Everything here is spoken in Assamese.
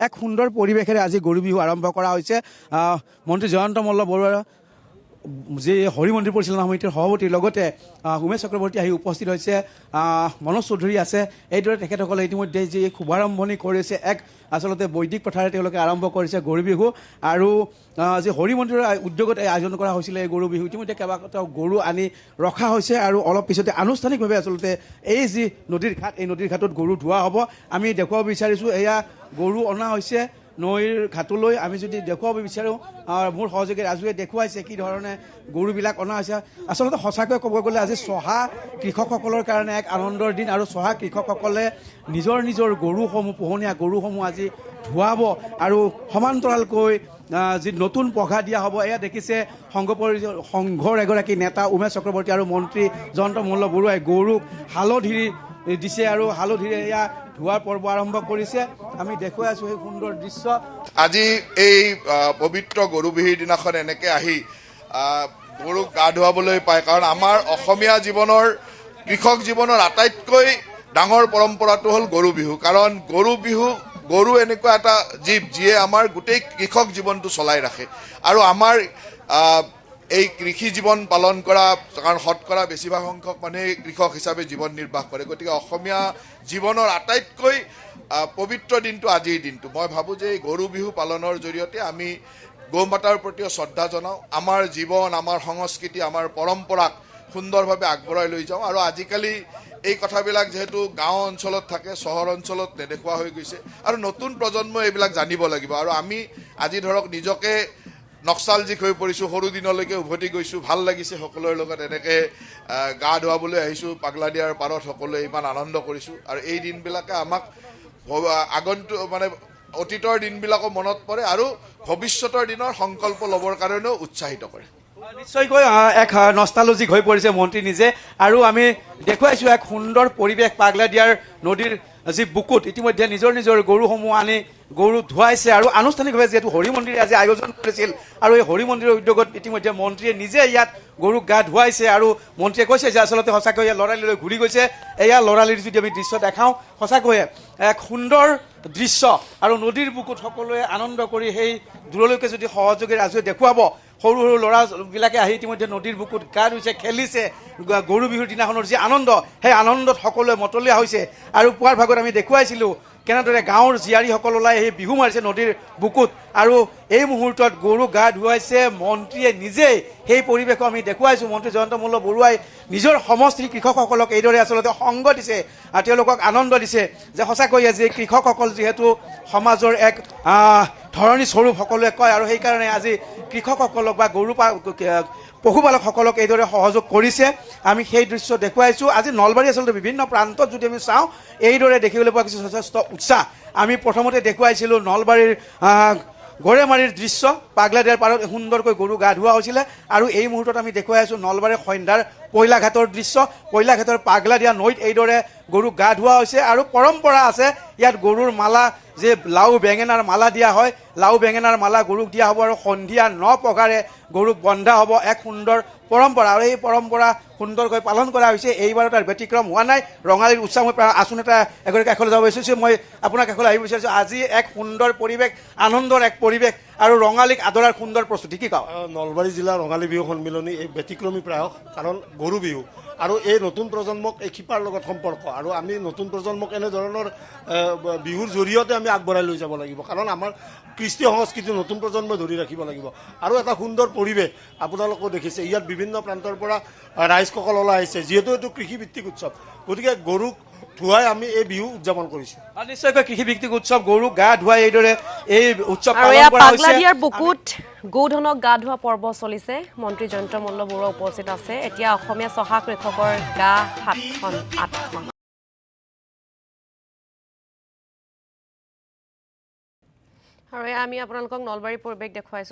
এক সুন্দৰ পৰিৱেশেৰে আজি গৰু বিহু আৰম্ভ কৰা হৈছে। মন্ত্ৰী জয়ন্ত মল্ল বৰুৱাৰ যি হৰি মন্দিৰ পৰিচালনা সমিতিৰ সভাপতিৰ লগতে উমেশ চক্ৰৱৰ্তী আহি উপস্থিত হৈছে, মনোজ চৌধুৰী আছে। এইদৰে তেখেতসকলে ইতিমধ্যে যি শুভাৰম্ভণি কৰিছে, এক আচলতে বৈদিক প্ৰথাৰে তেওঁলোকে আৰম্ভ কৰিছে গৰু বিহু। আৰু যি হৰি মন্দিৰৰ উদ্যোগত আয়োজন কৰা হৈছিলে এই গৰু বিহু, ইতিমধ্যে কেইবাটাও গৰু আনি ৰখা হৈছে আৰু অলপ পিছতে আনুষ্ঠানিকভাৱে আচলতে এই যি নদীৰ ঘাট, এই নদীৰ ঘাটত গৰু ধোৱা হ'ব। আমি দেখুৱাব বিচাৰিছোঁ এয়া গৰু অনা হৈছে নৈৰ ঘাটলৈ। আমি যদি দেখুৱাব বিচাৰোঁ, মোৰ সহযোগী ৰাজুৱে দেখুৱাইছে কি ধৰণে গৰুবিলাক অনা হৈছে। আচলতে সঁচাকৈ ক'ব গ'লে আজি চহা কৃষকসকলৰ কাৰণে এক আনন্দৰ দিন আৰু চহা কৃষকসকলে নিজৰ নিজৰ গৰুসমূহ, পোহনীয়া গৰুসমূহ আজি ধুৱাব আৰু সমান্তৰালকৈ যি নতুন পঘা দিয়া হ'ব। এয়া দেখিছে সংঘৰ এগৰাকী নেতা উমেশ চক্ৰৱৰ্তী আৰু মন্ত্ৰী জয়ন্ত মল্ল বৰুৱাই গৰুক হালধি দিছে আৰু হালধিৰে এয়া ধোৱাৰ পৰ্ব আৰম্ভ কৰিছে। আমি দেখুৱাই আছোঁ সেই সুন্দৰ দৃশ্য। আজি এই পবিত্ৰ গৰু বিহুৰ দিনাখন এনেকৈ আহি গৰুক গা ধুৱাবলৈ পায়, কাৰণ আমাৰ অসমীয়া জীৱনৰ, কৃষক জীৱনৰ আটাইতকৈ ডাঙৰ পৰম্পৰাটো হ'ল গৰু বিহু। কাৰণ গৰু এনেকুৱা এটা জীৱ যিয়ে আমাৰ গোটেই কৃষক জীৱনটো চলাই ৰাখে। আৰু আমাৰ এই কৃষি জীৱন পালন কৰা, কাৰণ শতকৰা বেছিভাগ সংখ্যক মানুহে কৃষক হিচাপে জীৱন নিৰ্বাহ কৰে। গতিকে অসমীয়া জীৱনৰ আটাইতকৈ পবিত্ৰ দিনটো আজিৰ দিনটো। মই ভাবোঁ যে এই গৰু বিহু পালনৰ জৰিয়তে আমি গৌ মাতাৰ প্ৰতিও শ্ৰদ্ধা জনাওঁ, আমাৰ জীৱন, আমাৰ সংস্কৃতি, আমাৰ পৰম্পৰাক সুন্দৰভাৱে আগবঢ়াই লৈ যাওঁ। আৰু আজিকালি এই কথাবিলাক যিহেতু গাঁও অঞ্চলত থাকে, চহৰ অঞ্চলত নেদেখুওৱা হৈ গৈছে আৰু নতুন প্ৰজন্মই এইবিলাক জানিব লাগিব। আৰু আমি আজি ধৰক নিজকে নক্সালজিক হৈ পৰিছোঁ, সৰু দিনলৈকে উভতি গৈছোঁ। ভাল লাগিছে সকলোৰে লগত এনেকৈ গা ধুৱাবলৈ আহিছোঁ। পাগলাদিয়াৰ পাৰত সকলোৱে ইমান আনন্দ কৰিছোঁ। আৰু এই দিনবিলাকে আমাক অতীতৰ দিনবিলাকো মনত পৰে আৰু ভৱিষ্যতৰ দিনৰ সংকল্প ল'বৰ কাৰণেও উৎসাহিত কৰে। নিশ্চয়কৈ এক নষ্টালজিক হৈ পৰিছে মন্ত্ৰী নিজে। আৰু আমি দেখুৱাইছোঁ এক সুন্দৰ পৰিৱেশ পাগলাদিয়াৰ নদীৰ যি বুকুত ইতিমধ্যে নিজৰ নিজৰ গৰুসমূহ আনি গৰু ধুৱাইছে। আৰু আনুষ্ঠানিকভাৱে যিহেতু হৰি মন্দিৰে আজি আয়োজন কৰিছিল আৰু এই হৰি মন্দিৰৰ উদ্যোগত ইতিমধ্যে মন্ত্ৰীয়ে নিজে ইয়াত গৰুক গা ধুৱাইছে। আৰু মন্ত্ৰীয়ে কৈছে যে আচলতে সঁচাকৈ এয়া ল'ৰালিলৈ ঘূৰি গৈছে। এয়া ল'ৰালিৰ যদি আমি দৃশ্য দেখাওঁ, সঁচাকৈয়ে এক সুন্দৰ দৃশ্য। আৰু নদীৰ বুকুত সকলোৱে আনন্দ কৰি সেই দূৰলৈকে যদি সহযোগী ৰাজুৱে দেখুৱাব, সৰু সৰু ল'ৰাবিলাকে আহি ইতিমধ্যে নদীৰ বুকুত গা ধুইছে, খেলিছে। গৰু বিহুৰ দিনাখনৰ যি আনন্দ, সেই আনন্দত সকলোৱে মতলীয়া হৈছে। আৰু পুৱাৰ ভাগত আমি দেখুৱাইছিলোঁ কেনেদৰে গাঁৱৰ জীয়াৰীসকল ওলাই আহি বিহু মাৰিছে নদীৰ বুকুত। আৰু এই মুহূৰ্তত গৰু গা ধুৱাইছে মন্ত্ৰীয়ে নিজেই। সেই পৰিৱেশো আমি দেখুৱাইছোঁ। মন্ত্ৰী জয়ন্ত মল্ল বৰুৱাই নিজৰ সমষ্টিৰ কৃষকসকলক এইদৰে আচলতে সংগ দিছে, তেওঁলোকক আনন্দ দিছে যে সঁচাকৈয়ে যে কৃষকসকল যিহেতু সমাজৰ এক ধৰণী স্বৰূপ সকলোৱে কয়। আৰু সেইকাৰণে আজি কৃষকসকলক বা পশুপালকসকলক এইদৰে সহযোগ কৰিছে। আমি সেই দৃশ্য দেখুৱাইছোঁ। আজি নলবাৰী আচলতে বিভিন্ন প্ৰান্তত যদি আমি চাওঁ, এইদৰে দেখিবলৈ পোৱা গৈছে যথেষ্ট উৎসাহ। আমি প্ৰথমতে দেখুৱাইছিলোঁ নলবাৰীৰ গড়েমাৰীৰ দৃশ্য, পাগলাদিয়াৰ পাৰত সুন্দৰকৈ গৰু গা ধোৱা হৈছিলে। আৰু এই মুহূৰ্তত আমি দেখুৱাই আছোঁ নলবাৰীৰ সন্ধ্যাৰ পইলাঘাটৰ দৃশ্য। পইলাঘাটৰ পাগলাদিয়া নৈত এইদৰে গৰুক গা ধোৱা হৈছে। আৰু পৰম্পৰা আছে ইয়াত গৰুৰ মালা, যে লাও বেঙেনাৰ মালা দিয়া হয়, লাও বেঙেনাৰ মালা গৰুক দিয়া হ'ব আৰু সন্ধিয়া 9 পঘাৰে গৰুক বন্ধা হ'ব। এক সুন্দৰ পৰম্পৰা আৰু এই পৰম্পৰা সুন্দৰকৈ পালন কৰা হৈছে। এইবাৰো তাৰ ব্যতিক্ৰম হোৱা নাই। ৰঙালীৰ উৎসাহ মই আচোন এটা এগৰাকী কাষলৈ যাব বিচাৰিছোঁ। মই আপোনাৰ কাষলৈ আহিব বিচাৰিছোঁ। আজি এক সুন্দৰ পৰিৱেশ, আনন্দৰ এক পৰিৱেশ আৰু ৰঙালীক আদৰাৰ সুন্দৰ প্ৰস্তুতি। কি কওঁ? নলবাৰী জিলা ৰঙালী বিহু সন্মিলনী এই ব্যতিক্ৰমী প্ৰায়স, কাৰণ গৰু বিহু আৰু এই নতুন প্ৰজন্মক এই শিপাৰ লগত সম্পৰ্ক। আৰু আমি নতুন প্ৰজন্মক এনেধৰণৰ বিহুৰ জৰিয়তে আমি আগবঢ়াই লৈ যাব লাগিব, কাৰণ আমাৰ কৃষ্টি সংস্কৃতি নতুন প্ৰজন্মই ধৰি ৰাখিব লাগিব। আৰু এটা সুন্দৰ পৰিৱেশ আপোনালোকেও দেখিছে, ইয়াত বিভিন্ন প্ৰান্তৰ পৰা ৰাইজসকল ওলাই আহিছে, যিহেতু এইটো কৃষিভিত্তিক উৎসৱ। গতিকে গৰুক ধুৱাই আমি এই বিহু উদযাপন কৰিছোঁ। নিশ্চয়কৈ কৃষিভিত্তিক উৎসৱ, গৰুক গা ধুৱাই এইদৰে এই উৎসৱ আৰু এয়া পাগলাদিয়াৰ বুকুত গৌধনক গা ধোৱা পৰ্ব চলিছে। মন্ত্ৰী জয়ন্ত মল্ল বৰুৱা উপস্থিত আছে। এতিয়া অসমীয়া চহা কৃষকৰ গা 7খন 8খন। আৰু আমি আপোনালোকক নলবাৰীৰ পৰিৱেশ দেখুৱাইছোঁ।